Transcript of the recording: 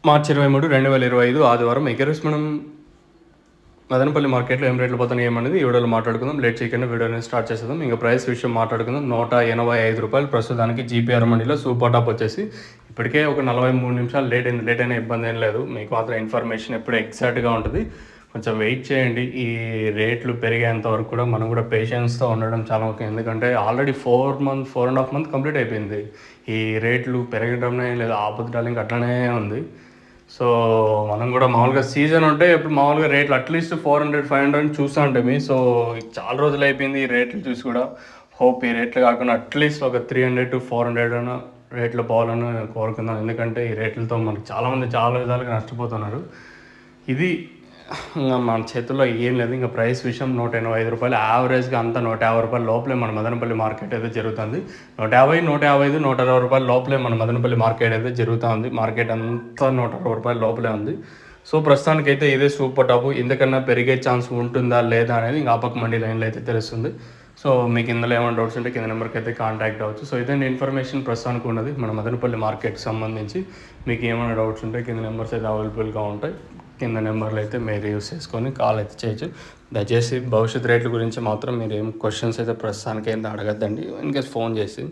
మార్చి 23, 2025 ఆదివారం. ఈరోజు మనం మదనపల్లి మార్కెట్లో ఏం రేట్లు పోతున్నాయి ఏమనేది ఈ వీడియోలో మాట్లాడుకుందాం. లేట్ చేయకుండా వీడియోని స్టార్ట్ చేసేద్దాం. ఇంకా ప్రైస్ విషయం మాట్లాడుకుందాం. ₹185 ప్రస్తుతానికి జీపీఆర్ మండీలో సూపర్ టాప్ వచ్చేసి ఇప్పటికే ఒక 43 నిమిషాలు లేట్ అయింది. లేట్ అయినా ఇబ్బంది ఏం లేదు. మీకు మాత్రం ఇన్ఫర్మేషన్ ఎప్పుడు ఎగ్జాక్ట్గా ఉంటుంది. కొంచెం వెయిట్ చేయండి. ఈ రేట్లు పెరిగేంత వరకు కూడా మనం కూడా పేషెన్స్తో ఉండడం చాలా ముఖ్యం. ఎందుకంటే ఆల్రెడీ 4.5 మంత్ కంప్లీట్ అయిపోయింది. ఈ రేట్లు పెరగడమే లేదు, ఆపుదల ఇంకా అట్లనే ఉంది. సో మనం కూడా మామూలుగా సీజన్ ఉంటే ఇప్పుడు మామూలుగా రేట్లు అట్లీస్ట్ 400-500 చూస్తూ ఉంటాము. సో చాలా రోజులు అయిపోయింది ఈ రేట్లు చూసి కూడా. హోప్ ఈ రేట్లు కాకుండా అట్లీస్ట్ ఒక 300-400 అన్న రేట్లు పోవాలని కోరుకుందాం. ఎందుకంటే ఈ రేట్లతో మనకు చాలామంది చాలా విధాలుగా నష్టపోతున్నారు. ఇది ఇంకా మన చేతుల్లో ఏం లేదు. ఇంకా ప్రైస్ విషయం ₹185 యావరేజ్గా అంతా ₹150 లోపలే మన మదనపల్లి మార్కెట్ అయితే జరుగుతుంది. 150, 155, ₹160 లోపలే మన మదనపల్లి మార్కెట్ అయితే జరుగుతుంది. మార్కెట్ అంతా ₹160 లోపలే ఉంది. సో ప్రస్తుతానికైతే ఇదే సూపర్ టాప్. ఇంతకన్నా పెరిగే ఛాన్స్ ఉంటుందా లేదా అనేది ఇంకా ఆపక మండీ లైన్లో అయితే తెలుస్తుంది. సో మీకు ఇందులో ఏమైనా డౌట్స్ ఉంటే కింద నెంబర్కి అయితే కాంటాక్ట్ అవ్వచ్చు. సో ఇదే ఇన్ఫర్మేషన్ ప్రస్తుతానికి ఉన్నది మన మదనపల్లి మార్కెట్కి సంబంధించి. మీకు ఏమైనా డౌట్స్ ఉంటే కింద నెంబర్స్ అయితే అవైలబుల్గా ఉంటాయి. కింద నెంబర్లు అయితే మీరు యూస్ చేసుకొని కాల్ అయితే చేయొచ్చు. దయచేసి భవిష్యత్ రేట్ల గురించి మాత్రం మీరు ఏం క్వశ్చన్స్ అయితే ప్రస్తుతానికి అయితే అడగద్దండి. ఇన్కేస్ ఫోన్ చేసి